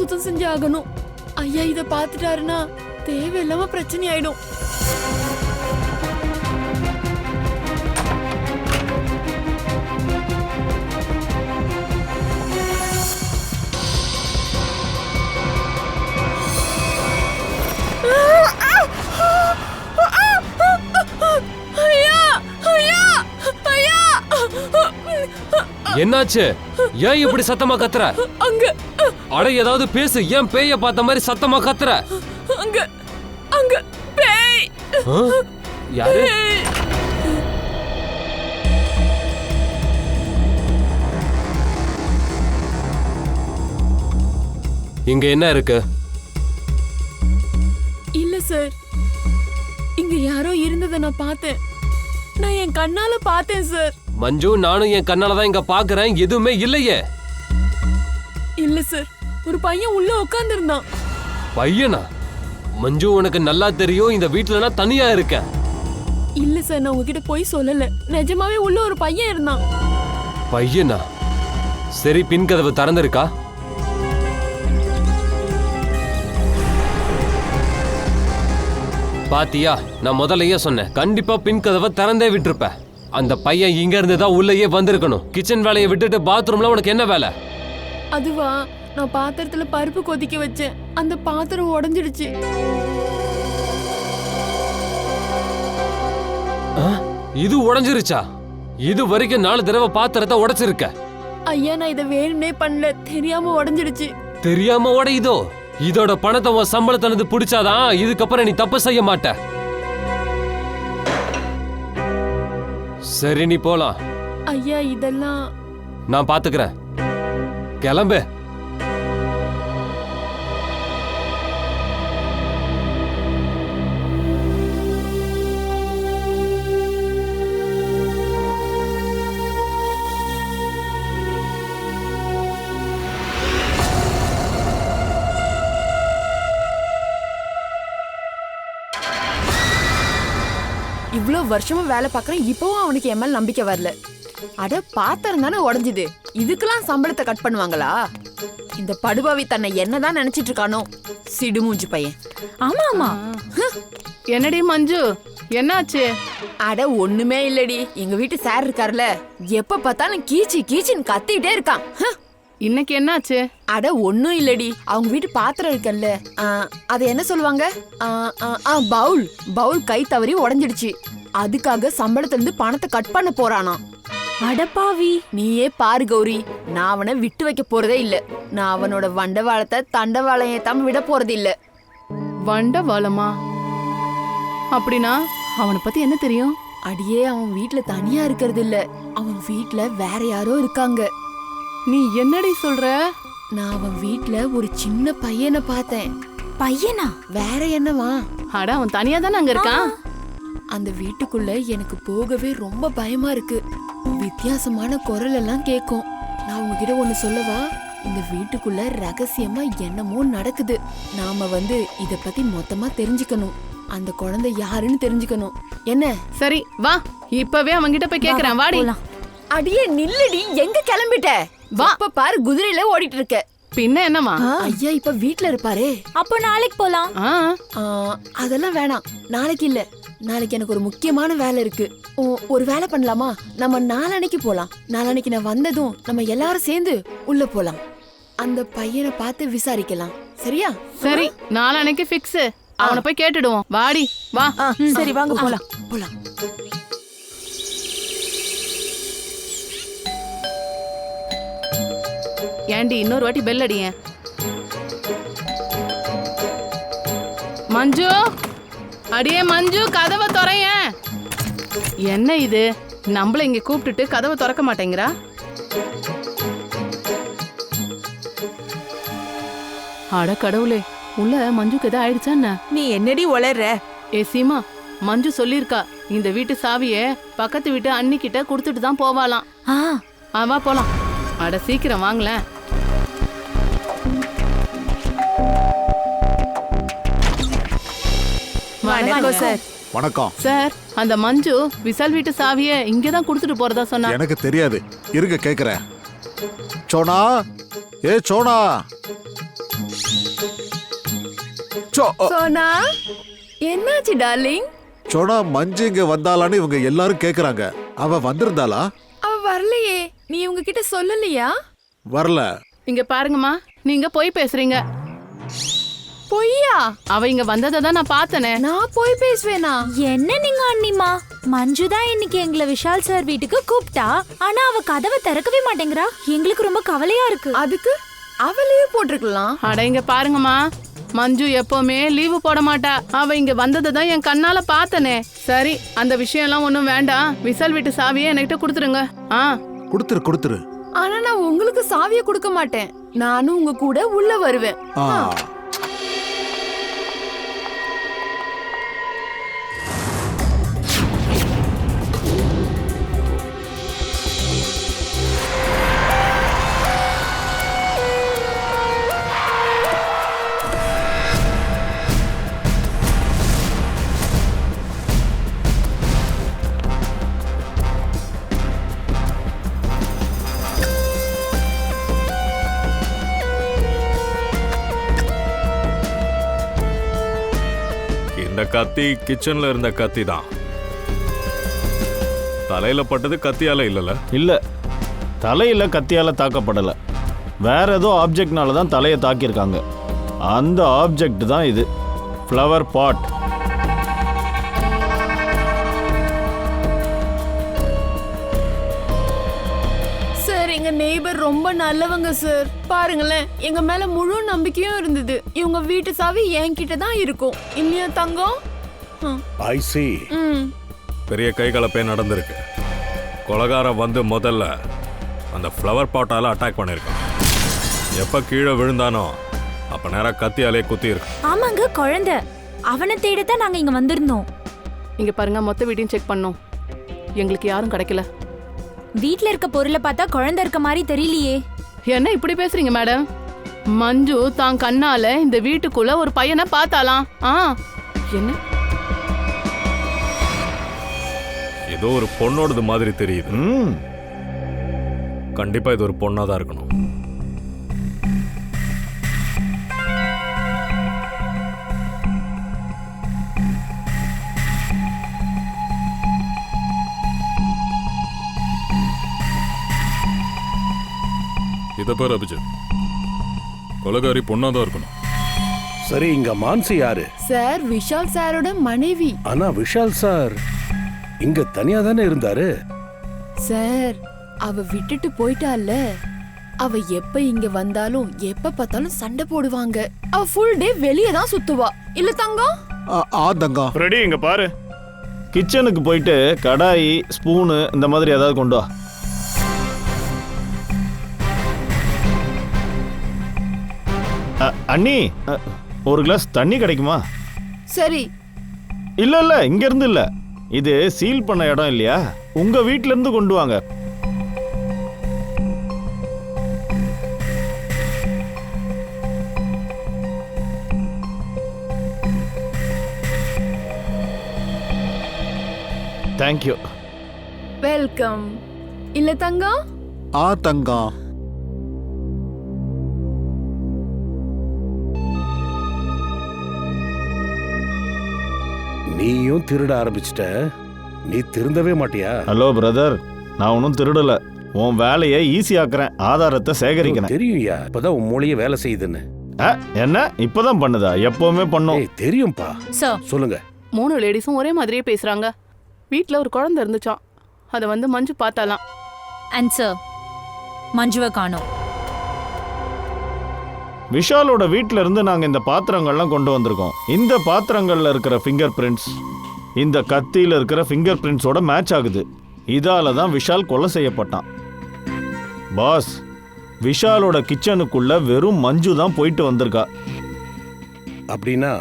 சுத்தம் செஞ்சு ஆகணும். ஐயா இத பாத்துட்டாருன்னா தேவையில்லாம பிரச்சனை ஆயிடும். என்னாச்சு? ஏன் இப்படி சத்தமா கத்துற? அங்க அட ஏதாவது பேசு. ஏன் பேய பார்த்த மாதிரி சத்தமா கத்துற? அங்க அங்க பேய். யாரு? இங்க என்ன இருக்கு? இல்ல சார், இங்க யாரோ இருந்ததை நான் பார்த்தேன். நான் என் கண்ணால பார்த்தேன் சார். மஞ்சு, நானும் என் கண்ணால தான் இங்க பாக்குறேன். எதுவுமே இல்லையே. இல்ல சார், ஒரு பையன் உள்ள உட்கார்ந்து இருந்தான். பையனா? மஞ்சு, உனக்கு நல்லா தெரியும் இந்த வீட்டுல நான் தனியா இருக்கேன். இல்ல சார், நான் உங்ககிட்ட போய் சொல்லல. நிஜமாவே உள்ள ஒரு பையன் இருந்தான். பையனா? சரி, பின் கதவு திறந்திருக்கா? பாத்தியா, நான் முதலையே சொன்னேன். கண்டிப்பா பின் கதவை திறந்தே விட்டுருப்பேன். அந்த பையன் இங்க இருந்து தான் உள்ளேயே வந்திருக்கணும். கிச்சன் வேலையை விட்டுட்டு பாத்ரூம்ல உனக்கு என்ன வேலை? அதுவா, நான் பாத்திரத்துல பருப்பு கொதிக்க வச்சேன். அந்த பாத்திரம் உடைஞ்சிடுச்சு. இது உடைஞ்சிருச்சா? இது வரைக்கும் 4 தடவை பாத்திரத்தை உடைச்சிருக்க. ஐயா, நான் இதை வேணும்னே பண்ணல, தெரியாம உடைஞ்சிடுச்சு. தெரியாம உடையுதோ? இதோட பணத்தை உன் சம்பளத்திலிருந்து பிடிச்சாதான் இதுக்கப்புறம் நீ தப்பு செய்ய மாட்ட. சரி, நீ போலாம். ஐயா, இதெல்லாம் நான் பாத்துக்கிறேன். கிளம்பு. இவ்ளோ வருஷமும் வேலை பார்க்கறேன், இப்பவும் அவனுக்கு என் மேல நம்பிக்கை வரல. அட, பாத்திரம் தானே உடைஞ்சுது, இதுக்கெல்லாம் சம்பளத்தை கட் பண்ணுவாங்களா? இந்த படுபாவி தன்னை என்னதான் நினைச்சிட்டு இருக்கானோ, சிடுமூஞ்சி பையன். ஆமா ஆமா. என்னடி மஞ்சு, என்னாச்சு? அட, ஒண்ணுமே இல்லடி. எங்க வீட்டு சார் இருக்காருல, எப்ப பார்த்தாலும் கீச்சி கீச்சின்னு கத்திட்டே இருக்கான். இன்னைக்கு என்னாச்சு? அட, ஒண்ணும் இல்லடி. அவங்க வீட்டு பாத்திரம் இருக்கல்ல, அது என்ன சொல்லுவாங்க, பவுல் பவுல் கை தவறி உடைஞ்சிடுச்சு. அதுக்காக சம்பளத்துல இருந்து பணத்தை கட் பண்ண போறானா. அடப்பாவி, நீயே பாரு கௌரி, நான் அவனை விட்டு வைக்க போறதே இல்ல. நான் அவனோட வண்டவாளத்தை தண்டவாளைய தான் விட போறது இல்ல. வண்டவாளமா? அப்படின்னா அவனை பத்தி என்ன தெரியும்? அடியே, அவன் வீட்டுல தனியா இருக்கிறது இல்ல, அவன் வீட்டுல வேற யாரோ இருக்காங்க. நீ என்னடி சொல்ற? நான் அவன் வீட்டுல ஒரு சின்ன பையனை பார்த்தேன். பையனா? வேற என்னவா? அட, அவன் தனியா தானே அங்க இருக்கான். அந்த வீட்டுக்குள்ள எனக்கு போகவே ரொம்ப பயமா இருக்கு. வித்தியாசமான குரல் எல்லாம் கேக்கும். நான் உங்ககிட்ட ஒண்ணு சொல்லவா? இந்த வீட்டுக்குள்ள ரகசியமா என்னமோ நடக்குது. நாம இத பத்தி மொத்தமா தெரிஞ்சுக்கணும். அந்த குழந்தை யாருன்னு தெரிஞ்சுக்கணும். என்ன? சரி, வா, இப்பவே அவன்கிட்ட போய் கேக்குறேன். வாடி. அடியே நில்லுடி, எங்க கிளம்பிட்ட? வா, இப்ப பாரு, குதிரையில ஓடிட்டு இருக்க. பின்ன என்னமா? ஐயா இப்ப வீட்ல இருப்பாரே. அப்ப நாளைக்கு போலாம். அதெல்லாம் வேணாம், நாளைக்கு இல்ல. நாளைக்கு எனக்கு ஒரு முக்கியமான வேலை இருக்கு. ஒரு வேலை பண்ணலாமா? நம்ம நாளானைக்கு போலாம். நாளானைக்கு நான் வந்ததும் நம்ம எல்லாரும் சேர்ந்து உள்ள போலாம். அந்த பையனை பார்த்து விசாரிக்கலாம். சரியா? சரி, நாளானைக்கு ஃபிக்ஸ். அவனை போய் கேட்டுடுவோம். வாடி, வா. சரி, வாங்க போலாம். போலாம். ஏண்டி, இன்னொரு வாட்டி பெல் அடியேன். மஞ்சு, அடியே மஞ்சு, கதவை திறயேன். என்ன இது, நம்மள இங்க கூப்பிட்டுட்டு கதவை திறக்க மாட்டேங்கிறா? அட கடவுளே, உள்ள மஞ்சுக்கு எதாவது ஆயிடுச்சா என்ன? நீ என்னடி உளற? ஏ சீமா, மஞ்சு சொல்லிருக்கா இந்த வீட்டு சாவிய பக்கத்து வீட்டு அண்ணி கிட்ட குடுத்துட்டு தான் போவாலாம். வா போலாம். அட சீக்கிரம் வாங்கல. வணக்கம் சார். வணக்கம் சார். அந்த மஞ்சு விசால் வீட்டு சாவிய இங்கதான் குடுத்துட்டு போறதா சொன்னா. எனக்கு தெரியாது, இருங்க கேக்குறேன். சோனா, ஏ சோனா. சோனா என்னாச்சு டார்லிங்? சோனா மஞ்சு இங்க வந்தாளான்னு இவங்க எல்லாரும் கேக்குறாங்க. அவ வந்திருந்தாளா? அவ வரலையே. நீ உங்க கிட்ட சொல்லலையா? வரல. இங்க பாருங்கம்மா, நீங்க போய் பேசுறீங்க. பொய்யா? அவ இங்க வந்ததை தான் நான் பார்த்தனே. நான் போய் பேசுவேனா? என்ன நீங்க அண்ணிமா? மஞ்சு தான் இன்னைக்கு எங்களை விஷால் சார் வீட்டுக்கு கூப்பிட்டா, ஆனா அவ கதவை திறக்கவே மாட்டேங்கிறா. எங்களுக்கு ரொம்ப கவலையா இருக்கு. அதுக்கு அவளையே போட்டிருக்கலாம். அட இங்க பாருங்கம்மா, மஞ்சு எப்பவுமே லீவு போட மாட்டா. அவ இங்க வந்ததை தான் என் கண்ணால பார்த்தனே. சரி, அந்த விஷயம் எல்லாம் ஒண்ணும் வேண்டாம். விஷால் வீட்டு சாவியை என்கிட்ட கொடுத்துருங்க. கொடுத்துரு. ஆனா நான் உங்களுக்கு சாவிய கொடுக்க மாட்டேன். நானும் உங்க கூட உள்ள வருவேன். இந்த கத்தி கிச்சன்ல இருந்த கத்தி தான். தலையில பட்டது கத்தியால இல்லல? இல்ல, தலையில கத்தியால தாக்கப்படல. வேற ஏதோ ஆப்ஜெக்ட்னால தான் தலையை தாக்கியிருக்காங்க. அந்த ஆப்ஜெக்ட் தான் இது, ஃப்ளவர் பாட். சார், எங்க நெய்பர் ரொம்ப நல்லவங்க சார். பாருங்களேன், எங்க மேல முழு நம்பிக்கையும் இருந்தது. இவங்க வீட்டு சாவி என்கிட்ட தான் இருக்கும். இல்லையா தங்கம்? ஐ see. பெரிய கைகலப்பே நடந்திருக்கு. கொலகாரம் வந்து முதல்ல அந்த ஃப்ளவர் பாட்டால அட்டாக் பண்ணிருக்கான். எப்ப கீழே விழுந்தானோ அப்ப நேரா கத்தியாலே குத்தி இருக்கு. ஆமாங்க, குழந்தை. அவனை தேடத்தான் நாங்க இங்க வந்திருந்தோம். இங்க பாருங்க, மொத்த வீட்டையும் செக் பண்ணோம். எங்களுக்கு யாரும் கிடைக்கல. வீட்ல இருக்க பொருளை பார்த்தா குழந்தை இருக்க மாதிரி தெரியலையே. என்ன இப்படி பேசுறீங்க மேடம்? மஞ்சு தான் கண்ணால இந்த வீட்டுக்குள்ள ஒரு பையனை பார்த்தாலாம். என்ன? ஏதோ ஒரு பொண்ணோடது மாதிரி தெரியுது. கண்டிப்பா இது ஒரு பொண்ணா தான் இருக்கணும். இத பேர் அபிஜித். கொலகாரி பொண்ணாதான் இருக்கணும். சரி, இங்க மான்சி யாரு? சார், விஷால் சாரோட மனைவி. ஆனா விஷால் சார் இங்க தனியா தானே இருந்தாரு. சார், அவ விட்டுட்டு போயிட்டால. அவ எப்ப இங்க வந்தாலும் எப்ப பார்த்தாலும் சண்டை போடுவாங்க. அவ ஃபுல் டே வெளியே தான் சுத்துவா. இல்ல தங்கம்? தங்கம். ரெடி, இங்க பாரு. கிச்சனுக்கு போயிட்டு கடாயி, ஸ்பூனு இந்த மாதிரி ஏதாவது கொண்டு வா. அண்ணி, ஒரு கிளாஸ் தண்ணி கிடைக்குமா? சரி. இல்ல, இங்க இருந்து இல்ல. இது சீல் பண்ண இடம் இல்லையா? உங்க வீட்ல இருந்து கொண்டு வாங்க. தேங்க்யூ. வெல்கம். இல்ல தங்கம்? தங்கம். நீயும் திருட ஆரம்பிச்சிட்ட. நீ திருந்தவே மாட்டியா? ஹலோ பிரதர், நான் ஒன்றும் திருடல. உன் வேலையை ஈஸி ஆக்குறேன், ஆதாரத்தை சேகரிக்கிறேன். தெரியும்யா, இப்பதான் உன் மூளைய வேலை செய்யுதுன்னு. என்ன இப்பதான் பண்ணுதா? எப்பவுமே பண்ணும். தெரியும்பா. சொல்லுங்க. 3 லேடிஸும் ஒரே மாதிரியே பேசுறாங்க. வீட்ல ஒரு குழந்தை இருந்துச்சாம். அதை வந்து மஞ்சு பார்த்தாலாம். அண்ட் சார், மஞ்சுவை காணோம். விஷாலோட வீட்ல இருந்து நாங்க இந்த பாத்திரங்கள்லாம் கொண்டு வந்திருக்கோம். இந்த பாத்திரங்கள்ல இருக்கிற ஃபிங்கர் பிரிண்ட்ஸ் இந்த கத்தியில இருக்கிற ஃபிங்கர் பிரிண்ட்ஸோட மேட்ச் ஆகுது. இதால தான் விஷால் கொலை செய்யப்பட்டான். பாஸ், விஷாலோட கிச்சனுக்குள்ள வெறும் மஞ்சு தான் போயிட்டு வந்திருக்கா. அப்படின்னா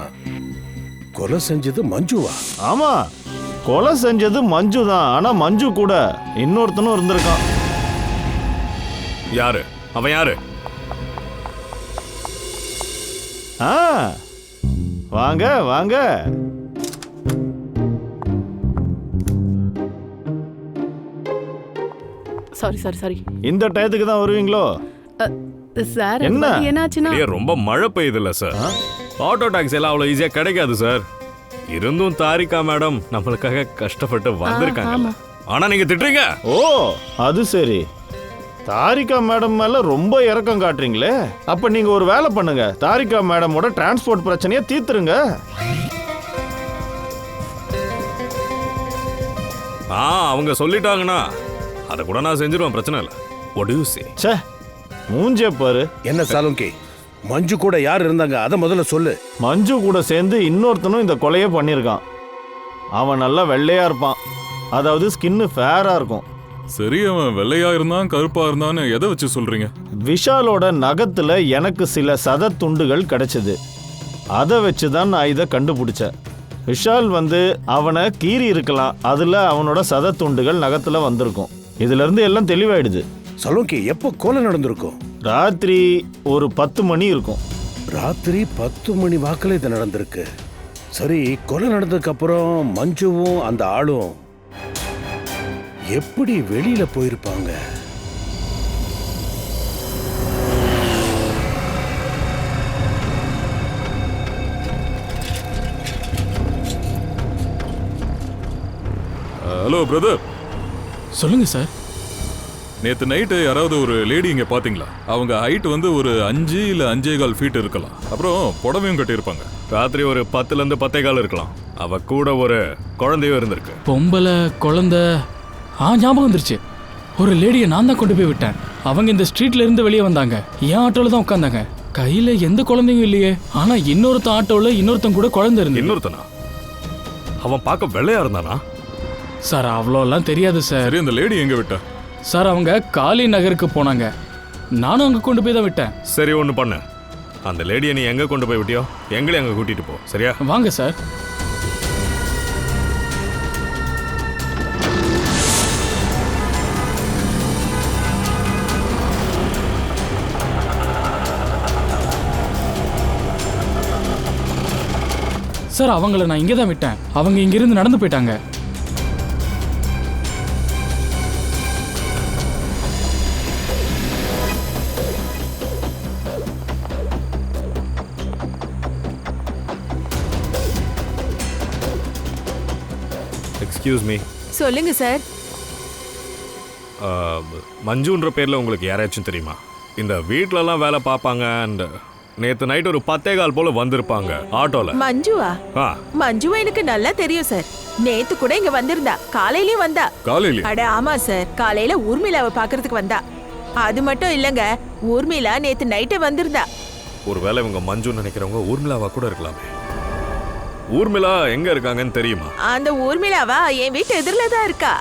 கொலை செஞ்சது மஞ்சுவா? ஆமா, கொலை செஞ்சது மஞ்சு தான். ஆனா மஞ்சு கூட இன்னொருத்தனும் இருந்திருக்கான். யாரு அவன்? யாரு? வாங்க வாங்க. சாரி. இந்த டயத்துக்கு தான் வருவீங்களோ? சார், என்ன? என்னாச்சுன்னா ரொம்ப மழை பெய்யுதுல்ல சார். ஆட்டோ டாக்ஸி எல்லாம் அவ்வளோ ஈஸியாக கிடைக்காது சார். இருந்தும் தாரிகா மேடம் நம்மளுக்காக கஷ்டப்பட்டு வந்திருக்காங்க. ஆனா நீங்க திட்டுறீங்க. ஓ அது சரி, தாரிகா மேடம் மேல ரொம்ப இறக்கம் காட்டுறீங்களே. அப்ப நீங்க ஒரு வேலை பண்ணுங்க, தாரிகா மேடமோட டிரான்ஸ்போர்ட் பிரச்சனையை தீர்த்துருங்க. அவங்க சொல்லிட்டாங்கன்னா அதை கூட நான் செஞ்சிருவேன், பிரச்சனை இல்லை. What do you say? ச்சே, மூஞ்சே பாரு. என்ன சாலுங்கி, மஞ்சு கூட யார் இருந்தாங்க அதை முதல்ல சொல்லு. மஞ்சு கூட சேர்ந்து இன்னொருத்தனும் இந்த கொலையை பண்ணியிருக்கான். அவன் நல்லா வெள்ளையா இருப்பான், அதாவது ஸ்கின்னு ஃபேரா இருக்கும். சரி, அவன் வெள்ளையா இருந்தான் கருப்பா இருந்தான்னு எதை வச்சு சொல்றீங்க? விஷாலோட நகத்துல எனக்கு சில சத துண்டுகள் கிடைச்சது. அதை வச்சு தான் நான் இதை கண்டுபிடிச்சேன். விஷால் அவனை கீறி இருக்கலாம், அதுல அவனோட சத துண்டுகள் நகத்துல வந்திருக்கும். இதுல இருந்து எல்லாம் தெளிவாயிடுது. சாலுங்கி, எப்போ கொலை நடந்திருக்கும்? ராத்திரி ஒரு 10 மணி இருக்கும். ராத்திரி 10 மணி வாக்கில் இது நடந்திருக்கு. சரி, கொலை நடந்ததுக்கு அப்புறம் மஞ்சுவும் அந்த ஆளும் எப்படி வெளியில போயிருப்பாங்க? Hello brother. சொல்லுங்க சார். நேற்று நைட்டு யாராவது ஒரு லேடி இங்கே பார்த்தீங்களா? அவங்க ஹைட் ஒரு 5 இல்லை 5.25 ஃபீட் இருக்கலாம். அப்புறம் புடவையும் கட்டியிருப்பாங்க. ராத்திரி ஒரு 10லேருந்து 10.15 இருக்கலாம். அவ கூட ஒரு குழந்தையும் இருந்திருக்கு. பொம்பளை குழந்தை ஞாபகம் வந்துருச்சு. ஒரு லேடியை நான் தான் கொண்டு போய் விட்டேன். அவங்க இந்த ஸ்ட்ரீட்ல இருந்து வெளியே வந்தாங்க. என் ஆட்டோல தான் உட்காந்தாங்க. கையில எந்த குழந்தையும் இல்லையே. ஆனா இன்னொருத்தன் ஆட்டோல இன்னொருத்தன் கூட குழந்தை இருந்து. இன்னொருத்தனா? அவன் பார்க்க வெள்ளையா இருந்தானா? சார் அவ்வளோலாம் தெரியாது சார். சரி, அந்த லேடி எங்க விட்டா? சார் அவங்க காலி நகருக்கு போனாங்க. நானும் அங்கே கொண்டு போய் தான் விட்டேன். சரி, ஒன்று பண்ணு. அந்த லேடியை நீ எங்கே கொண்டு போய் விட்டியோ எங்களே அங்கே கூட்டிட்டு போ, சரியா? வாங்க சார். சார் அவங்கள நான் இங்கே தான் விட்டேன். அவங்க இங்கிருந்து நடந்து போயிட்டாங்க. Excuse me. சொல்லுங்க சார். மஞ்சுன்ற பேரில் உங்களுக்கு யாராச்சும் தெரியுமா? இந்த வீட்டிலலாம் வேலை பார்ப்பாங்க. அண்ட் நேற்று நைட் ஒரு 10.15 போல வந்திருப்பாங்க ஆட்டோல. மஞ்சுவா? மஞ்சுவா எனக்கு நல்லா தெரியும் சார். நேத்து கூட இங்க வந்திருந்தா. காலையிலயும் வந்தா. காலையில? அட ஆமா சார், காலையில ஊர்மிளாவை பாக்குறதுக்கு வந்தா. அது மட்டும் இல்லங்க, ஊர்மிளா நேத்து நைட்டே வந்திருந்தா. ஒருவேளை இவங்க மஞ்சு நினைக்கிறவங்க ஊர்மிளாவா கூட இருக்கலாமே. ஊர்மிளா எங்க இருக்காங்கன்னு தெரியுமா? அந்த ஊர்மிளாவா என் வீட்டு எதிரில தான் இருக்கா.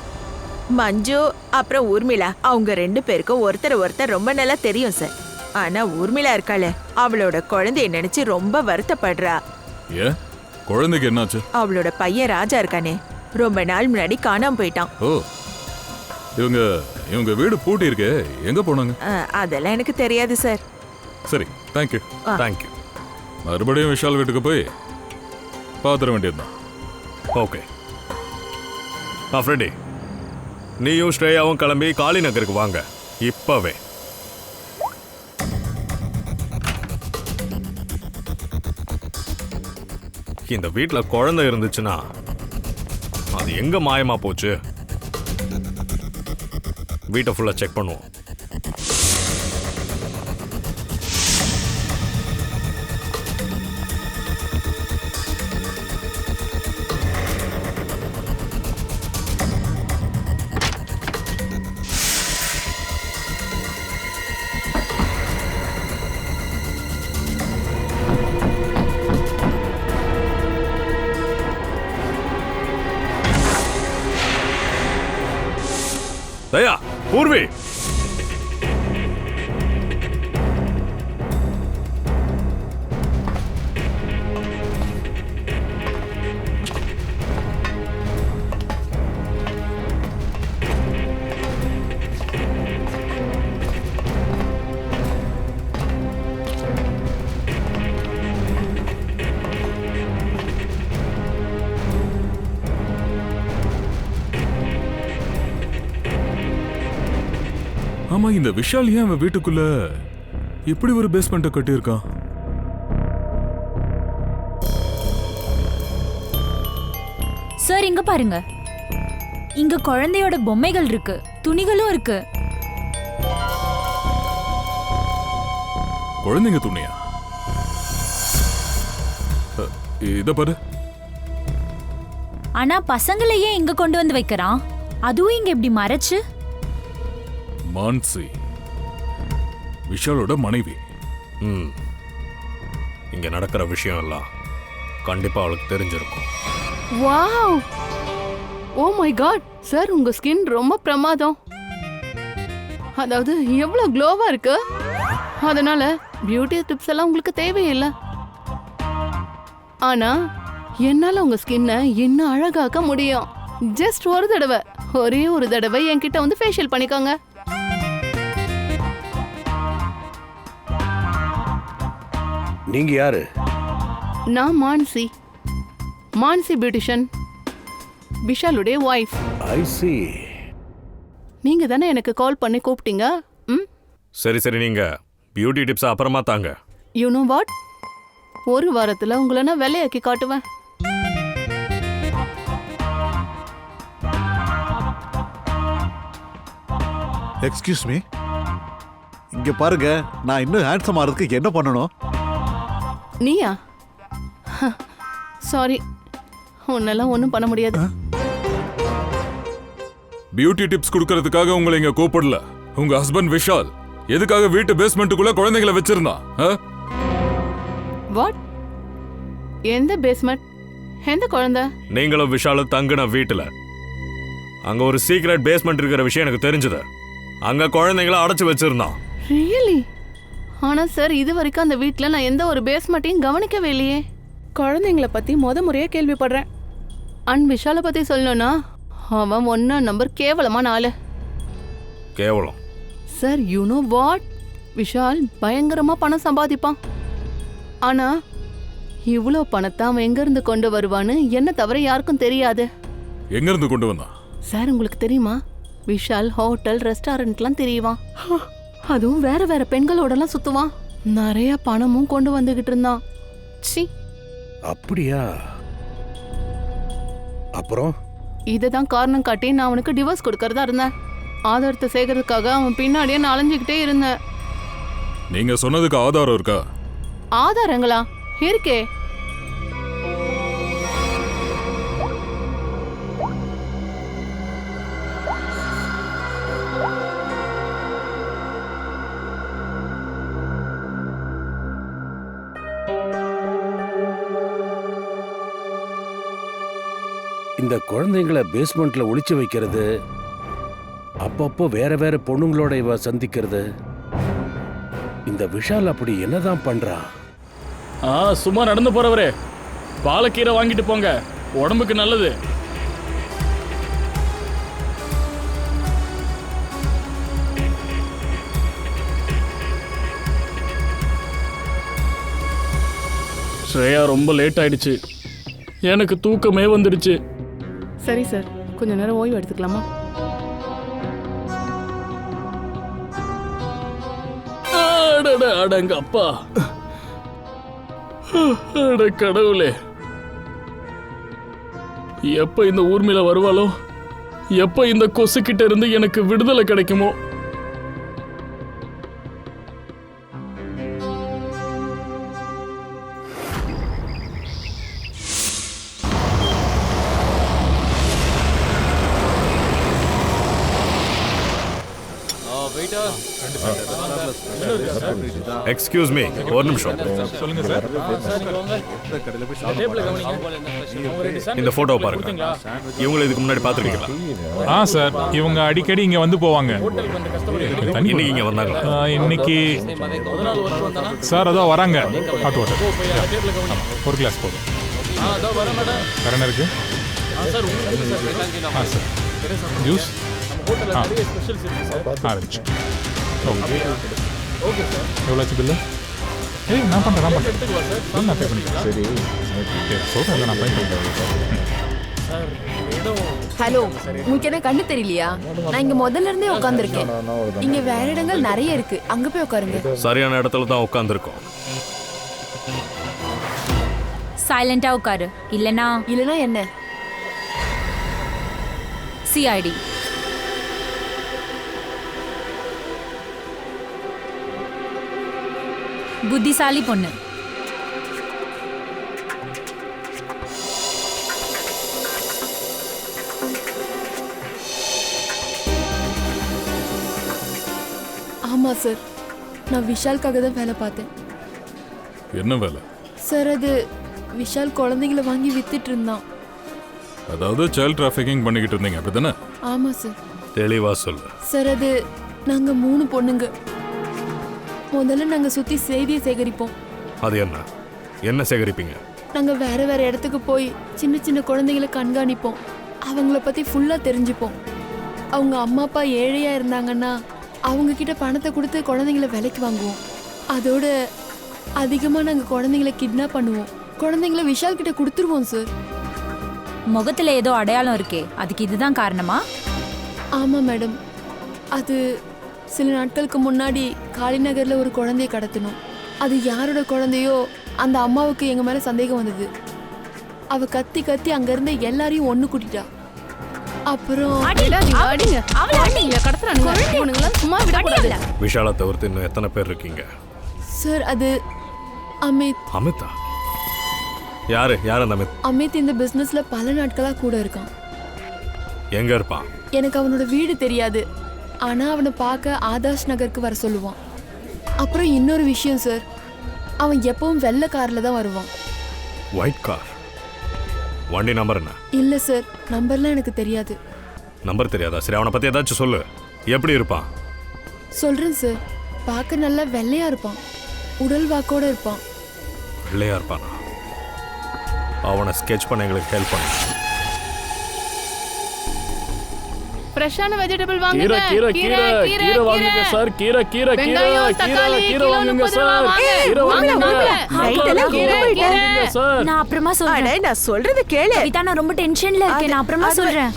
மஞ்சு அப்புறம் ஊர்மிளா அவங்க 2 பேருக்கும் ஒருத்தர் ரொம்ப நல்லா தெரியும் சார். ஆனா ஊர்மிளா இருக்காளே, அவளோட குழந்தைய நினைச்சு ரொம்ப வருத்தப்படுறா. ஏன்? குழந்தைக்கு என்னாச்சு? அவளோட பையன் ராஜா இருக்கானே, ரொம்ப நாள் முன்னாடி காணாம போயிட்டான். ஓ, இவங்க வீடு பூட்டி இருக்கே, எங்க போனாங்க? அதெல்லாம் எனக்கு தெரியாது சார். சரி, தேங்க்யூ. தேங்க்யூ. மறுபடியும் விஷால் வீட்டுக்கு போய் பாத்திர வேண்டியதுதான். ஓகே ஃப்ரெண்டி, நீயும் ஸ்ரேயாவும் கிளம்பி காளி நகருக்கு வாங்க இப்பவே. இந்த வீட்டில் குழந்தை இருந்துச்சுன்னா அது எங்க மாயமா போச்சு? வீட்டை ஃபுல்லா செக் பண்ணுவோம். தயா, பூர்வி, ஆமா, இந்த விஷால் ஏன் அவன் வீட்டுக்குள்ள இப்படி ஒரு பேஸ்மெண்ட்டை கட்டியிருக்கான்? சார் இங்க பாருங்க, இங்க குழந்தையோட பொம்மைகள் இருக்கு, துணிகளும் இருக்கு. குழந்தைங்க துணியா? இத பாரு. ஆனா பசங்களையே இங்க கொண்டு வந்து வைக்கிறான், அதுவும் இங்க இப்படி மறைச்சு. மான்சி விஷாலோட மனைவி. இங்க நடக்கிற விஷயம் எல்லாம் கண்டிப்பா அவளுக்கு தெரிஞ்சிருக்கும். Wow, oh my god sir, உங்க ஸ்கின் ரொம்ப பிரமாதம். அதாவது எவ்வளவு க்ளோவா இருக்கு. அதனால பியூட்டி டிப்ஸ் எல்லாம் உங்களுக்கு தேவையில்லை. ஆனா என்னால உங்க ஸ்கின்னை இன்னும் அழகாக்க முடியும். ஜஸ்ட் ஒரு தடவை, ஒரே ஒரு தடவை என்கிட்ட வந்து ஃபேஷியல் பண்ணிக்கோங்க. நீங்க யாரு? நான் மான்சி, மான்சி பியூட்டிஷியன், விஷாலுடைய ஒய்ஃப். ஐ see. நீங்க தானே எனக்கு கால் பண்ணி கூப்பிட்டீங்க. சரி சரி, நீங்க பியூட்டி டிப்ஸ் அப்புறமா தாங்க. யூ நோ வாட், ஒரு வாரத்துல உங்களை நான் வேலையாக்கி காட்டுவேன். எக்ஸ்கியூஸ் மீ, இங்க பாருங்க, நான் இன்னும் ஹேண்ட்ஸம் ஆகிறதுக்கு என்ன பண்ணணும்? நீயா? சாரி, உன்னெல்லாம் ஒன்றும் பண்ண முடியாது. பியூட்டி டிப்ஸ் கொடுக்கறதுக்காக உங்களை இங்க கூப்பிடல. உங்க ஹஸ்பண்ட் விஷால் எதுக்காக வீட்டு பேஸ்மெண்ட்டுக்குள்ள குழந்தைகளை வச்சிருந்தான்? வாட்? எந்த பேஸ்மெண்ட்? எந்த குழந்தை? நீங்களும் விஷாலும் தங்குன வீட்டுல அங்க ஒரு சீக்ரெட் பேஸ்மெண்ட் இருக்கிற விஷயம் எனக்கு தெரிஞ்சது. அங்க குழந்தைங்களை அடைச்சு வச்சிருந்தான். ரியலி? ஆனா சார், இது வரைக்கும் அந்த வீட்ல நான் எந்த ஒரு பேஸ்மெண்ட்டையும் கவனிக்கவே இல்லையே. குழந்தைங்கள பத்தி முறையா கேள்விப்படுறேன். அண்ட் விஷாலை பத்தி சொல்லணும்னா அவன் 1 நம்பர் கேவலமான ஆளு. கேவலம்? Sir, you know what, Vishal பயங்கரமா பணம் சம்பாதிப்பான். ஆனா இவ்வளோ பணத்தை அவன் எங்க இருந்து கொண்டு வருவான்னு என்ன தவிர யாருக்கும் தெரியாது. எங்க இருந்து கொண்டு வந்தான்? சார், உங்களுக்கு தெரியுமா, விஷால் ஹோட்டல் ரெஸ்டாரண்ட்லாம் தெரியுவான். அதுவும் வேற வேற பெண்களோடலாம் சுத்துவான். நிறைய பணமும் கொண்டு வந்துகிட்டு இருந்தான். சி. அப்படியா? அப்புறம் இததான் காரணம் காட்டி நான் அவனுக்கு டிவோர்ஸ் கொடுக்கறதா இருந்தேன். ஆதாரத்தை சேகரிக்கிறதுக்காக அவன் பின்னாடியே நான் அலைஞ்சுக்கிட்டே இருந்தேன். நீங்க சொன்னதுக்கு ஆதாரம் இருக்கா? ஆதாரங்களா? இருக்கே. இந்த குழந்தைங்களை பேஸ்மெண்ட்ல ஒளிச்சு வைக்கிறது, அப்பப்போ வேற வேற பொண்ணுங்களோட இவ சந்திக்கிறது, இந்த விஷால் அப்படி என்னதான் பண்றான்? சும்மா நடந்து போறவரே, பாலக்கீரை வாங்கிட்டு போங்க, உடம்புக்கு நல்லது. ஸ்ரேயா, ரொம்ப லேட் ஆயிடுச்சு, எனக்கு தூக்கமே வந்துடுச்சு. சரி சார், கொஞ்ச நேரம் ஓய்வு எடுத்துக்கலாமா? அடங்க அப்பா, அட கடவுளே, எப்ப இந்த ஊர்மில வருவாளோ, எப்ப இந்த கொசு கிட்ட இருந்து எனக்கு விடுதலை கிடைக்குமோ. எக்ஸ்கியூஸ் மீ, ஒரு நிமிஷம். சொல்லுங்க சார். இந்த போட்டோ பாருங்க. இவங்களை இதுக்கு முன்னாடி பார்த்துருக்கீங்களா? சார், இவங்க அடிக்கடி இங்க வந்து போவாங்க. இன்னைக்கு இங்க வந்தாங்க? இன்னைக்கு சார் அதான் வராங்க. ஹாட் வாட்டர் ஒரு கிளாஸ் போதும். வேற என்ன இருக்கு? Sir juice orange. Okay sir. எவ்வளோச்சு பில்லு? நான் பண்ணுறேன் பில் நான் பே பண்ணிக்கிறேன். சரி சொல்கிறேன், நான் பே பண்ணிக்கிறேன். ஹலோ, உங்களுக்கு என்ன கண்ணு தெரியலையா? நான் இங்க முதல்ல இருந்தே உட்காந்துருக்கேன். இங்க வேற இடங்கள் நிறைய இருக்கு, அங்க போய் உட்காருங்க. சரியான இடத்துல தான் உட்காந்துருக்கோம். சைலண்டா உட்காரு, இல்லனா என்ன? சிஐடி. புத்திசாலி பொண்ணு. ஆமா சார், நான் விஷாலுக்காக தான் வேலை பார்த்தேன். என்ன வேலை? சார் அது விஷால் குழந்தைங்களை வாங்கி வித்துட்டு இருந்தான். அதாவது சைல்ட் டிராஃபிக்கிங் பண்ணிக்கிட்டு இருந்தீங்க அப்படிதானே? ஆமா சார். தெளிவா சொல்லு. சார் அது நாங்க 3 பொண்ணுங்க. முதல்ல நாங்க சுத்தி செய்தியை சேகரிப்போம். அது என்ன சேகரிப்பீங்க? நாங்க வேற வேற இடத்துக்கு போய் சின்ன சின்ன குழந்தைகளை கண்காணிப்போம். அவங்கள பத்தி ஃபுல்லா தெரிஞ்சுப்போம். அவங்க அம்மா அப்பா ஏழையா இருந்தாங்கன்னா அவங்க கிட்ட பணத்தை கொடுத்து குழந்தைங்கள விலைக்கு வாங்குவோம். அதோட அதிகமா நாங்க குழந்தைங்களை கிட்னாப் பண்ணுவோம். குழந்தைங்கள விஷால் கிட்ட கொடுத்துருவோம் சார். முகத்துல ஏதோ அடையாளம் இருக்கே, அதுக்கு இதுதான் காரணமா? ஆமா மேடம். அது சில நாட்களுக்கு முன்னாடி காளிநகர்ல ஒரு குழந்தைய கடத்தணும். அது யாரோட குழந்தையோ அந்த அம்மாவுக்கு எங்க மேல சந்தேகம் வந்தது. அவ கத்தி கத்தி அங்க இருந்த எல்லாரையும் ஒண்ணு கூட்டிட்டா. அப்புறம் விஷாலை தவிர்த்து இன்னும் எத்தனை பேர் இருக்கீங்க? சார் அது அமித். அமிதா? யாரு அந்த அமித்? அமித் இந்த பிசினஸ்ல பல நாட்களா கூட இருக்கான். எங்க இருப்பான்? எனக்கு அவனோட வீடு தெரியாது. ஆனா அவனை பார்க்க ஆதாஷ் நகருக்கு வர சொல்லுவான். அப்புறம் இன்னொரு விஷயம் சார், அவன் எப்பவும் வெள்ளை கார்ல தான் வருவான். White car? வண்டி நம்பர் என்ன? இல்ல சார், நம்பர்லாம் எனக்கு தெரியாது. நம்பர் தெரியாதா? சரி, அவனை பத்தி ஏதாச்சும் சொல்லு. எப்படி இருப்பான்? சொல்றேன் சார். பார்க்க நல்லா வெள்ளையா இருப்பான். உடல் வாக்கோட இருப்பான். வெள்ளையா இருப்பானா? அவனை ஸ்கெட்ச் பண்ண எங்களுக்கு ஹெல்ப் பண்ணு. ஃப்ரெஷ்ஷான வெஜிடபிள் வாங்குங்க. கீரை கீரை கீரை கீரை வாங்குங்க சார். கீரை கீரை கீரை கீரை கீரை வாங்குங்க சார். கீரை வாங்குங்க சார். நான் அப்புறமா சொல்றேன். நான் சொல்றது கேளு. கவிதா, நான் ரொம்ப டென்ஷன்ல இருக்கேன். நான் அப்புறமா சொல்றேன்.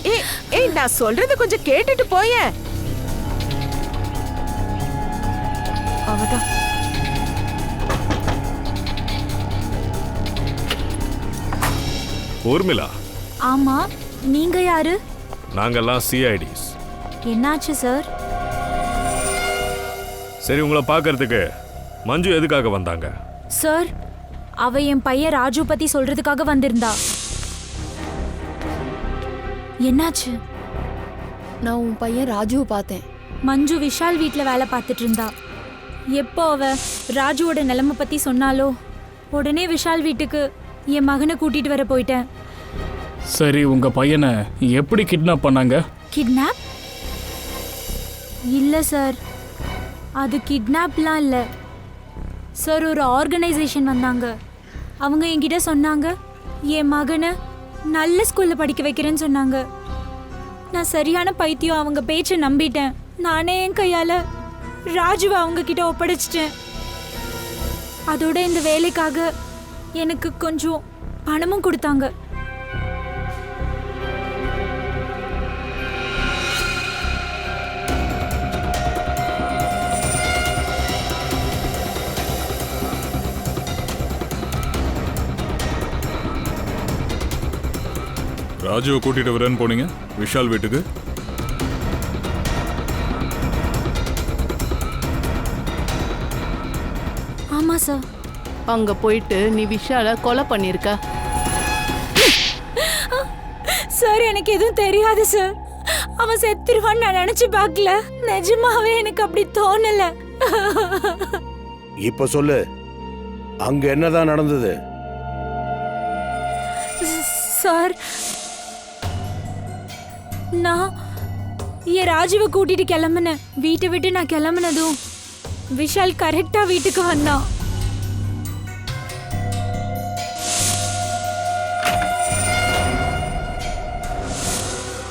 ஏய் நான் சொல்றது கொஞ்சம் கேட்டுட்டு போயேன். அவதான் ஊர்மிளா? ஆமா, நீங்க யாரு? நாங்கெல்லாம் சிஐடிஸ். என்னாச்சு சார்? சரி, உங்களை பார்க்கறதுக்கு மஞ்சு எதுக்காக வந்தாங்க? சார், அவ என் பையன் ராஜு பத்தி சொல்றதுக்காக வந்திருந்தா. என்னாச்சு? நான் உன் பையன் ராஜுவை பார்த்தேன். மஞ்சு விஷால் வீட்ல வேலை பார்த்துட்டு இருந்தா. எப்போ அவ ராஜுவோட நிலைமை பத்தி சொன்னாலோ உடனே விஷால் வீட்டுக்கு என் மகனை கூட்டிட்டு வர போயிட்டேன். சரி, உங்க பையனை எப்படி கிட்னாப் பண்ணாங்க? கிட்னாப்? இல்ல சார், அது கிட்னாப்லாம் இல்லை சார். ஒரு ஆர்கனைசேஷன் வந்தாங்க. அவங்க என்கிட்ட சொன்னாங்க என் மகனை நல்ல ஸ்கூல்ல படிக்க வைக்கிறேன்னு சொன்னாங்க. நான் சரியான பைத்தியம், அவங்க பேச்சை நம்பிட்டேன். நானே என் கையால ராஜுவை அவங்க கிட்ட ஒப்படைச்சிட்டேன். அதோட இந்த வேலைக்காக எனக்கு கொஞ்சம் பணமும் கொடுத்தாங்க. ராஜுவை கூட்டிட்டு வரேன்னு போனீங்க விஷால் வீட்டுக்கு? ஆமா சார். அங்க போயிட்டு நீ விஷால கொலை பண்ணிருக்க. சார், எனக்கு எதுவும் தெரியாது சார். அவன் செத்துருவான்னு நான் நினைச்சு பார்க்கல. நிஜமாவே எனக்கு அப்படி தோணல. இப்ப சொல்லு, அங்க என்னதான் நடந்தது? சார், நான் என் ராஜுவை கூட்டிட்டு கிளம்புனேன். வீட்டை விட்டு நான் கிளம்புனதும் விஷால் கரெக்டா வீட்டுக்கு வந்தான்.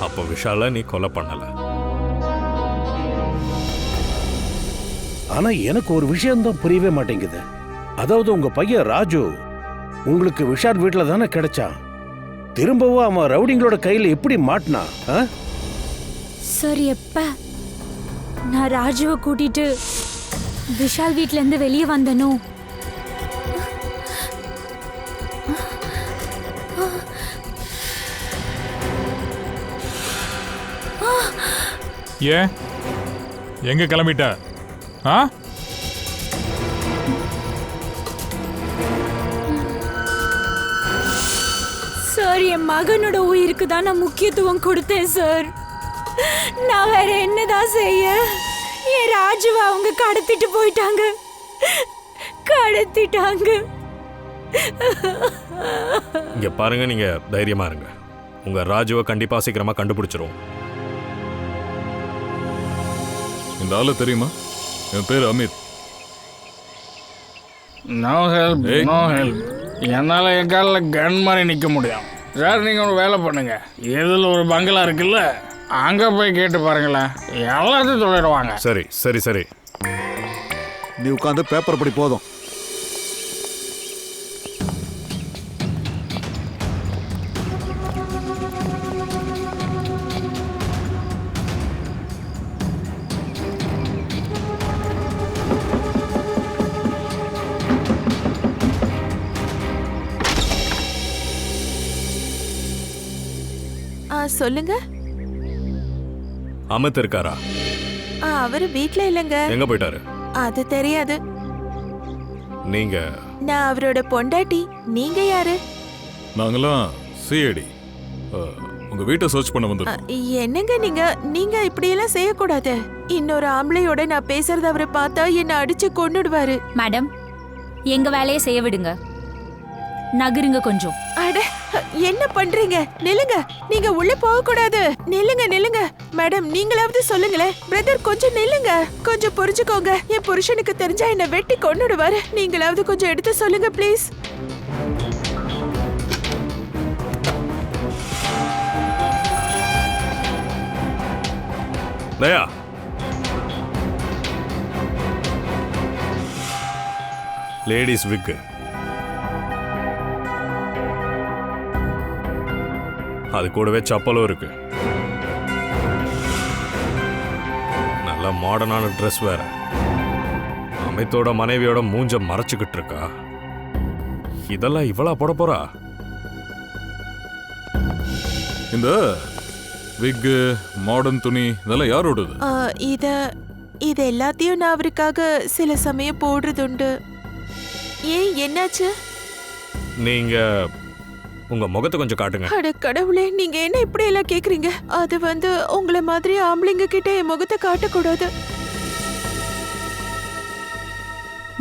அப்போ விஷால நீ கொலை பண்ணல? ஆனா எனக்கு ஒரு விஷயம்தான் புரியவே மாட்டேங்குது. அதாவது உங்க பையன் ராஜு உங்களுக்கு விஷால் வீட்டுல தானே கிடைச்சான். திரும்பவும் அவன் ரவுடிங்களோட கையில எப்படி மாட்டினா? சார், எப்ப நான் ராஜுவை கூட்டிட்டு விஷால் வீட்ல இருந்து வெளியே வந்தனோ ஏன் எங்க கிளம்பிட்ட? ஆ சார், என் மகனோட உயிருக்கு தான் நான் முக்கியத்துவம் கொடுத்தேன் சார். நான் வேற என்னதான் செய்ய? என் ராஜுவை அவங்க கடத்திட்டு போயிட்டாங்க. கடத்திட்டாங்க. இங்க பாருங்க, நீங்க தைரியமா இருங்க. உங்க ராஜுவை கண்டிப்பா சீக்கிரமா கண்டுபிடிச்சிருவோம். இந்த ஆளு தெரியுமா? என் பேர் Amit. No help, no help. என்னால் என் காலில் கன் மாதிரி நிற்க முடியும். சார், நீங்கள் ஒரு வேலை பண்ணுங்க. இதில் ஒரு பங்களா இருக்குல்ல, அங்கே போய் கேட்டு பாருங்களேன். எல்லாத்தையும் சொல்லிடுவாங்க. சரி சரி சரி, நீ உட்காந்து பேப்பர் படி போதும். சொல்லுங்க. அமித் இருக்காரா? அவரு வீட்ல இல்லைங்க. எங்க போயிட்டாரு? அது தெரியாது. நீங்க? நான் அவரோட பொண்டாட்டி. நீங்க யாரு? நாங்கெல்லாம் சிஐடி. உங்க வீட்டை சர்ச் பண்ண வந்திருக்கோம். என்னங்க நீங்க இப்படி எல்லாம் செய்யக்கூடாது. இன்னொரு ஆம்பளையோட நான் பேசுறத அவரை பார்த்தா என்ன அடிச்சு கொன்னுடுவாரு. மேடம், எங்க வேலையை செய்ய விடுங்க. நகருங்க கொஞ்சம். அட, என்ன பண்றீங்க? நில்லுங்க. நீங்க உள்ள போக கூடாது. நில்லுங்க. மேடம், நீங்களாவது சொல்லுங்களேன். பிரதர், கொஞ்சம் நில்லுங்க. கொஞ்சம் புரிஞ்சுக்கோங்க. என் புருஷனுக்கு தெரிஞ்சா என்ன வெட்டி கொன்னுடுவாரு. நீங்களாவது கொஞ்சம் எடுத்து சொல்லுங்க ப்ளீஸ். தயா, லேடிஸ் விக்கு. அது கூடவே சப்பலும் இருக்கு. நல்ல மாடர்னான ட்ரெஸ் வேற. அமித்தோட மனைவியோட மூஞ்ச மறைச்சுக்கிட்டு இருக்கா. இதெல்லாம் இவளா போட போறா? இந்த விக்கு, மாடர்ன் துணி இதெல்லாம் யாரோடது? இது எல்லாத்தையும் நான் அவருக்காக சில சமயம் போடுறதுண்டு. ஏன், என்னாச்சு? நீங்க உங்க முகத்தை கொஞ்சம் காட்டுங்க. அட கடவுளே, நீங்க என்ன இப்படி எல்லாம் கேக்குறீங்க? அது உங்களை மாதிரி ஆம்பளைங்க கிட்ட என் முகத்தை காட்டக்கூடாது.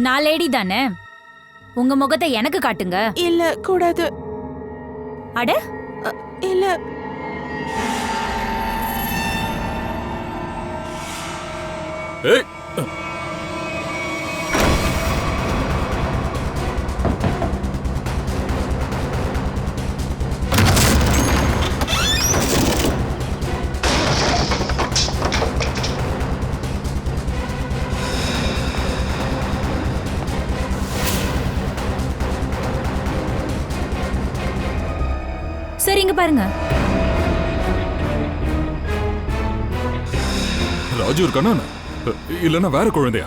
நான் லேடி தானே, உங்க முகத்தை எனக்கு காட்டுங்க. இல்ல, கூடாது. அட இல்ல. ஏய், சரி, இங்க பாருங்க. ராஜு இருக்கானா? இல்லைன்னா வேற குழந்தையா?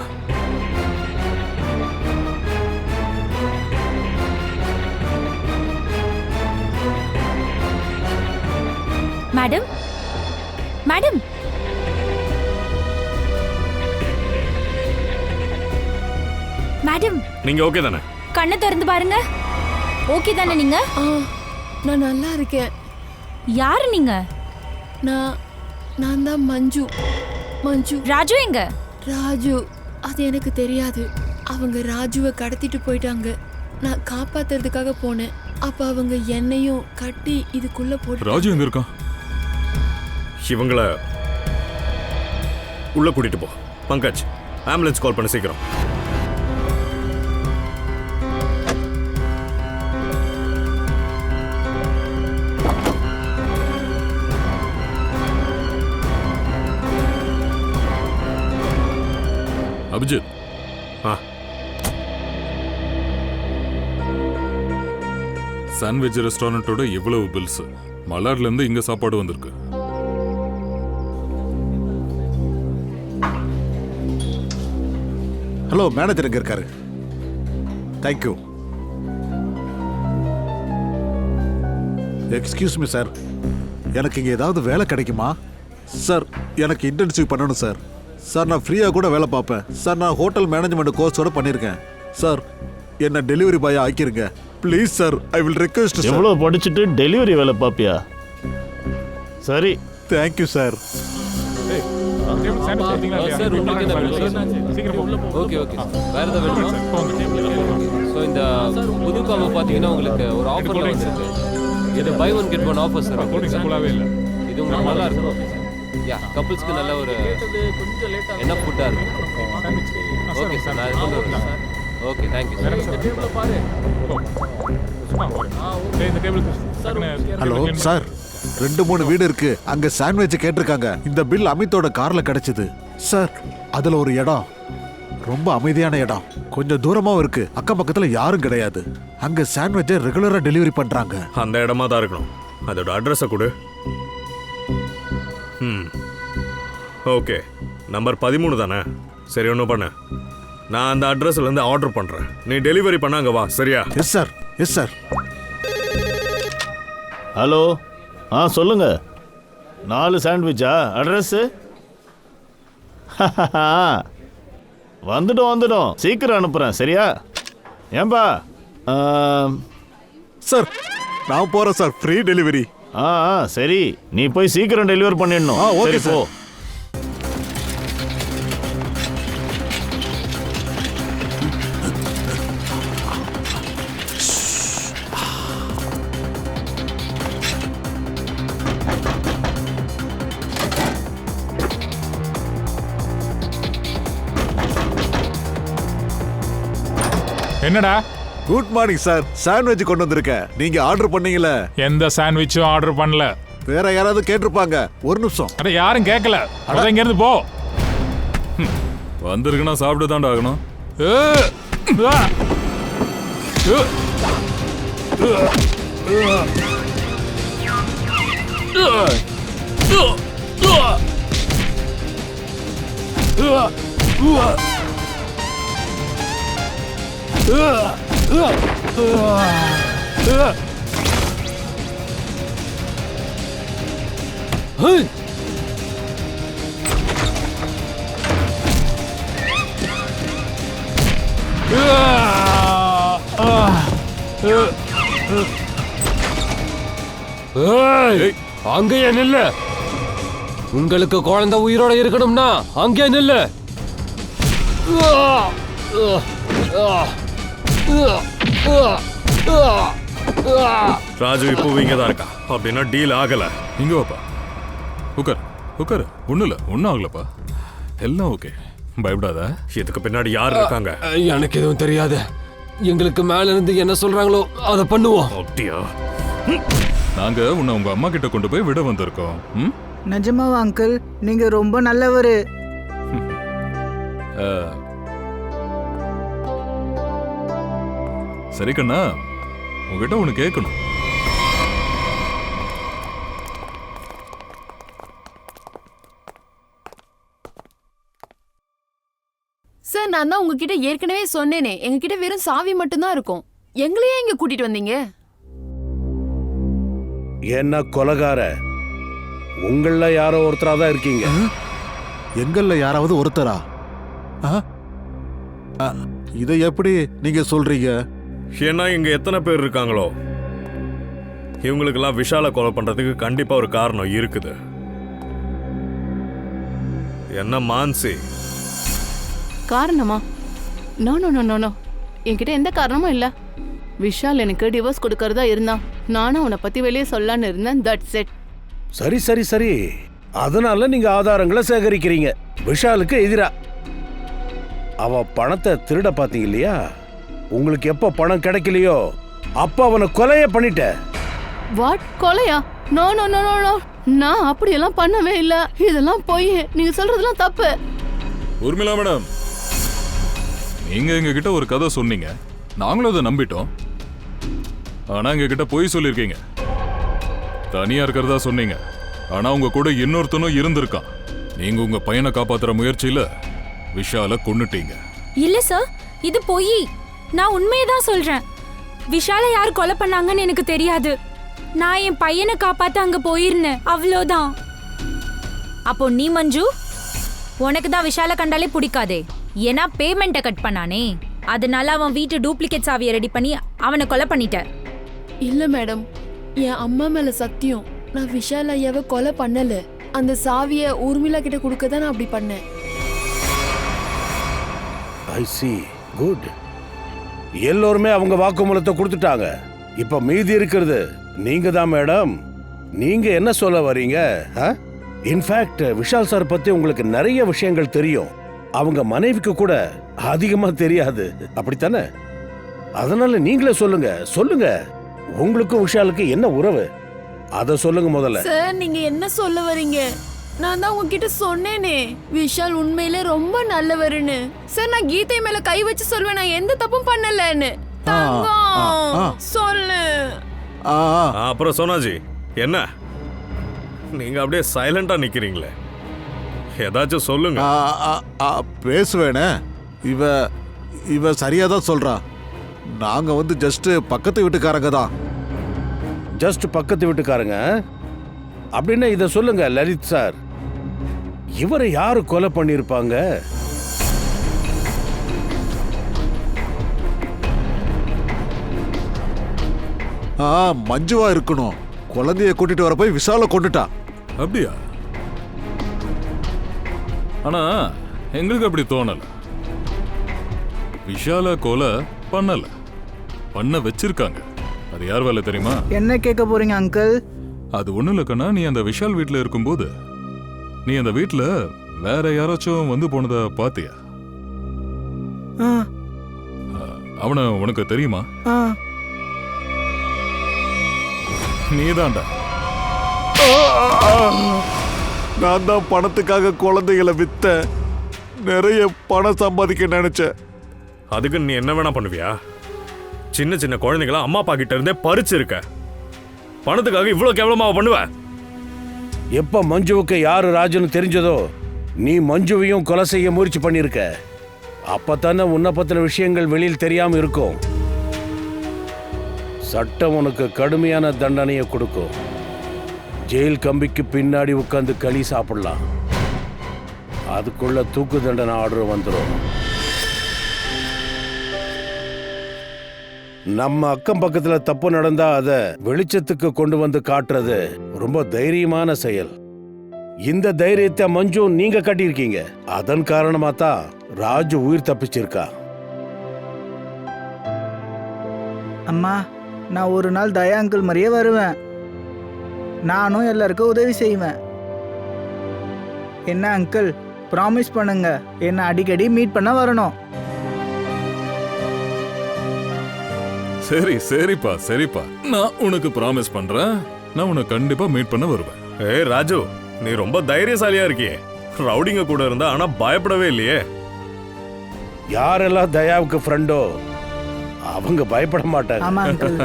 மேடம், மேடம், மேடம், நீங்க ஓகே தானே? கண்ணை திறந்து பாருங்க. ஓகே தானே நீங்க? நான் நல்லா இருக்கேன். யாரு நீங்க? நான் தான் மஞ்சு. ராஜு எங்க? ராஜு, அது எனக்கு தெரியாது. அவங்க ராஜுவை கடத்திட்டு போயிட்டாங்க. நான் காப்பாத்துறதுக்காக போனேன். அப்ப அவங்க என்னையும் கட்டி இதுக்குள்ள போட்டு. ராஜு எங்க இருக்கான்? இவங்கள உள்ள கூட்டிட்டு போ. பங்கஜ், ஆம்புலன்ஸ் கால் பண்ண சீக்கிரம். அபிஜித், சாண்ட்விச் ரெஸ்டாரண்டோட இவ்வளவு பில்ஸ். மலார்ல இருந்து இங்க சாப்பாடு வந்திருக்கு. ஹலோ, மேனேஜர் எங்க இருக்காரு? தேங்க்யூ. எக்ஸ்கியூஸ் மீ சார், எனக்கு இங்க ஏதாவது வேலை கிடைக்குமா? சார் எனக்கு இன்டர்ன்ஷிப் பண்ணணும் சார். சார் நான் ஃப்ரீயாக கூட வேலை பார்ப்பேன் சார். நான் ஹோட்டல் மேனேஜ்மெண்ட் கோர்ஸோட பண்ணியிருக்கேன் சார். என்ன டெலிவரி பாயா ஆக்கிருங்க please sir. I will request. எவ்வளோ படிச்சுட்டு டெலிவரி வேலை பார்ப்பியா? சரி, தேங்க்யூ சார். சார் உங்களுக்கு என்ன வேணும் சார்? ஓகே ஓகே வேற ஏதாவது வேணுமா? ஸோ இந்த புது காம்போ பார்த்தீங்கன்னா உங்களுக்கு ஒரு ஆஃபர் வந்துருக்கு. இது buy one get one offer sir. இல்லை இது உங்களுக்கு நல்லா இருக்கும். யா கப்புள்ஸ்க்கு நல்ல ஒரு என்ன ஃபுட்டாக இருக்கும். ஓகே சார் நான் கொண்டு வரேன் sir. Okay thank you sir. Hello sir, 2-3 வீடு இருக்கு அங்க சாண்ட்விச் கேட்டிருக்காங்க. இந்த பில் அமித்தோட கார்ல கிடைச்சது சார். அதுல ஒரு இடம் ரொம்ப அமைதியான இடம், கொஞ்சம் தூரமாவும் இருக்கு, அக்கம் பக்கத்துல யாரும் கிடையாது. அங்க சாண்ட்விச்சை ரெகுலரா டெலிவரி பண்றாங்க. அந்த இடமா தான் இருக்கணும். அதோட அட்ரஸை கொடு. ஓகே, நம்பர் 13 தானே? சரி, ஒன்றும் பண்ண, நான் அந்த அட்ரஸ்ல இருந்து ஆர்டர் பண்றேன். நீ டெலிவரி பண்ண அங்க வா, சரியா? Yes sir, yes sir. Hello, சொல்லுங்க. 4 சாண்ட்விச்சா? அட்ரஸ்ஸு? வந்துடும் சீக்கிரம் அனுப்புகிறேன், சரியா? ஏன்பா? சார் நான் போகிறேன் சார், ஃப்ரீ டெலிவரி. சரி, நீ போய் சீக்கிரம் டெலிவரி பண்ணிடணும். ஓகே போ. என்னடா? Good morning sir. சாண்ட்விச் கொண்டு வந்திருக்கேன். நீங்க ஆர்டர் பண்ணீங்கல? எந்த சாண்ட்விச்சும் ஆர்டர் பண்ணல. வேற யாராவது கேட்டிருப்பாங்க. ஒரு நிமிஷம். அட யாரும் கேட்கல. அட இங்க இருந்து போ. வந்திருக்குன்னா சாப்பிட்டு தான்டா ஆகணும். அங்கேயே நில்லு. உங்களுக்கு குழந்தை உயிரோட இருக்கணும்னா அங்கேயே நில்லு. ராஜு இப்போ இங்க தான் இருக்கா? அப்படின்னா டீல் ஆகல. இங்க வாப்பா, உட்கார் உட்கார். ஒன்றும் இல்லை, ஒன்றும் ஆகலப்பா, எல்லாம் ஓகே, பயப்படாத. இதுக்கு பின்னாடி யார் இருக்காங்க? எனக்கு எதுவும் தெரியாது. எங்களுக்கு மேல இருந்து என்ன சொல்றாங்களோ அதை பண்ணுவோம். அப்படியா? நாங்க உன்னை உங்க அம்மா கிட்ட கொண்டு போய் விட வந்திருக்கோம். நிஜமாவா அங்கிள்? நீங்க ரொம்ப நல்லவரு. சரி கண்ணா, உங்ககிட்ட ஒன்று கேட்கணும். சார், நான் தான் உங்ககிட்ட ஏற்கனவே சொன்னேனே, எங்ககிட்ட வெறும் சாவி மட்டும்தான் இருக்கும். எங்களையே இங்க கூட்டிட்டு வந்தீங்க. என்ன கொலகார, உங்கள யாரோ ஒருத்தரா தான் இருக்கீங்க. எங்கள்ல யாராவது ஒருத்தரா? இதை எப்படி நீங்க சொல்றீங்க? ஏன்னா இங்க எத்தனை பேர் இருக்காங்களோ இவங்களுக்கெல்லாம் விஷாலை கொலை பண்றதுக்கு கண்டிப்பா ஒரு காரணம் இருக்குது. என்ன மான்சி? காரணமா? No no no no no, என்கிட்ட எந்த காரணமும் இல்ல. விஷால் எனக்கு டிவோர்ஸ் கொடுக்கறதா இருந்தான். நானும் அவனை பத்தி வெளியே சொல்லலான்னு இருந்தேன். That's it. சரி சரி சரி, அதனால நீங்க ஆதாரங்களை சேகரிக்கிறீங்க விஷாலுக்கு எதிரா. அவ பணத்தை திருட பாத்தீங்க இல்லையா? உங்களுக்கு எப்ப பணம் கிடைக்கலையோ அப்ப அவனை கொலைய பண்ணிட்ட. வாட்? கொலையா? No no no no no, நான் அப்படியெல்லாம் பண்ணவே இல்ல. இதெல்லாம் போய் நீங்க சொல்றதெல்லாம் தப்பு. ஊர்மிளா மேடம், நீங்க எங்க கிட்ட ஒரு கதை சொன்னீங்க, நாங்களும் அதை நம்பிட்டோம். ஆனா எங்க கிட்ட பொய் சொல்லியிருக்கீங்க. தனியா இருக்கிறதா சொன்னீங்க, ஆனா உங்க கூட இன்னொருத்தனும் இருந்திருக்கான். நீங்க உங்க பையனை காப்பாத்துற முயற்சியில விஷால கொன்னுட்டீங்க. இல்ல சார், இது பொய். நான் உண்மையை தான் சொல்றேன். விஷாலை யார் கொலை பண்ணாங்கன்னு எனக்கு தெரியாது. நான் என் பையனை காப்பாத்த அங்க போயிருந்தேன், அவ்வளோதான். அப்போ நீ மஞ்சு, உனக்கு தான் விஷால கண்டாலே பிடிக்காதே. ஏன்னா பேமெண்ட்டை கட் பண்ணானே, அதனால அவன் வீட்டு டூப்ளிகேட் சாவியை ரெடி பண்ணி அவனை கொலை பண்ணிட்ட. இல்ல மேடம், என் அம்மா மேல சத்தியம், நான் விஷால் ஐயாவை கொலை பண்ணல. அந்த சாவிய ஊர்மிளா கிட்ட கொடுக்க தான் நான் அப்படி பண்ணேன். ஐ சி, குட். எல்லோருமே அவங்க வாக்குமூலத்தை கொடுத்துட்டாங்க. இப்ப மீதி இருக்கிறது நீங்க தான் மேடம். நீங்க என்ன சொல்ல வரீங்க? இன்ஃபேக்ட் விஷால் சார் பத்தி உங்களுக்கு நிறைய விஷயங்கள் தெரியும். அவங்க மனைவிக்கு கூட அதிகமா தெரியாது, அப்படித்தானே? அதனால நீங்களே சொல்லுங்க, சொல்லுங்க, உங்களுக்கும் விஷாலுக்கு என்ன உறவு, அத சொல்லுங்க முதல்ல. சார், நீங்க என்ன சொல்ல வரீங்க? நான் தான் உங்ககிட்ட சொன்னேனே, விஷால் உண்மையிலே ரொம்ப நல்லவருன்னு. சார், நான் கீதை மேல கை வச்சு சொல்வேன், நான் எந்த தப்பும் பண்ணலன்னு. தங்கம், சொல்லு. அப்புறம் சோனாஜி, என்ன நீங்க அப்படியே சைலண்டா நிக்கிறீங்களே? ஏதாச்சும் சொல்லுங்க. பேசுவேனே. இவ சரியா தான் சொல்றா. நாங்க வந்து ஜஸ்ட் பக்கத்து வீட்டுக்காரங்க தான். ஜஸ்ட் பக்கத்து வீட்டுக்காரங்க அப்படின்னா இத சொல்லுங்க லலித் சார், இவரை யாரு கொலை பண்ணிருப்பாங்க? மஞ்சுவா இருக்கணும். குழந்தைய கூட்டிட்டு வர போய் விஷால கொண்டுட்டா. அப்படியா? ஆனா எங்களுக்கு அப்படி தோணல. விஷால கொலை பண்ணல, பண்ண வச்சிருக்காங்க. அது யார் வேலை தெரியுமா? என்ன கேட்க போறீங்க அங்கிள்? அது ஒண்ணும் இல்ல கண்ணா, நீ அந்த விஷால் வீட்டுல இருக்கும்போது நீ அந்த வீட்டுல வேற யாராச்சும் வந்து போனதா பாத்தியா? அவனை உனக்கு தெரியுமா? நீதான்டா. நான் தான் பணத்துக்காக குழந்தைகளை வித்த, நிறைய பணம் சம்பாதிக்க நினைச்சேன். அதுக்கு நீ என்ன வேணா பண்ணுவியா? சின்ன சின்ன குழந்தைங்கள அம்மா அப்பா கிட்ட இருந்தே பறிச்சிருக்க. பணத்துக்காக இவ்வளவு கேவலமா பண்ணுவ? எப்ப மஞ்சுவுக்கு யாரு ராஜுன்னு தெரிஞ்சதோ, நீ மஞ்சுவையும் கொலை செய்ய முயற்சி பண்ணிருக்க. அப்பத்தானே உன்னை பத்தின விஷயங்கள் வெளியில் தெரியாம இருக்கும். சட்டம் உனக்கு கடுமையான தண்டனையை கொடுக்கும். ஜெயில் கம்பிக்கு பின்னாடி உட்கார்ந்து களி சாப்பிடலாம். அதுக்குள்ள தூக்கு தண்டனை ஆர்டர் வந்துடும். நம்ம அக்கம் பக்கத்துல தப்பு நடந்தா அத வெளிச்சத்துக்கு கொண்டு வந்து காட்டுறது ரொம்ப தைரியமான செயல். இந்த தைரியத்தை மஞ்சு நீங்க கட்டியிருக்கீங்க. அதன் காரணமா தான் ராஜு உயிர் தப்பிச்சிருக்கா. அம்மா, நான் ஒரு நாள் தயா அங்கிள் மாதிரியே வருவேன். நானும் எல்லாருக்கும் உதவி செய்வேன். என்ன அங்கிள், ப்ராமிஸ் பண்ணுங்க, என்ன அடிக்கடி மீட் பண்ண வரணும். சரி சரிப்பா சரிப்பா, நான் உனக்கு ப்ராமிஸ் பண்றேன். நான் உன்னை கண்டிப்பா மீட் பண்ண வருவேன். ஏய் ராஜு, நீ ரொம்ப தைரியசாலியா இருக்கியே. ரவுடிங்க கூட இருந்தா ஆனா பயப்படவே இல்லையே. யாரெல்லாம் தயாவுக்கு ஃப்ரெண்டோ அவங்க பயப்பட மாட்டாங்க. ஆமா அங்கிள்.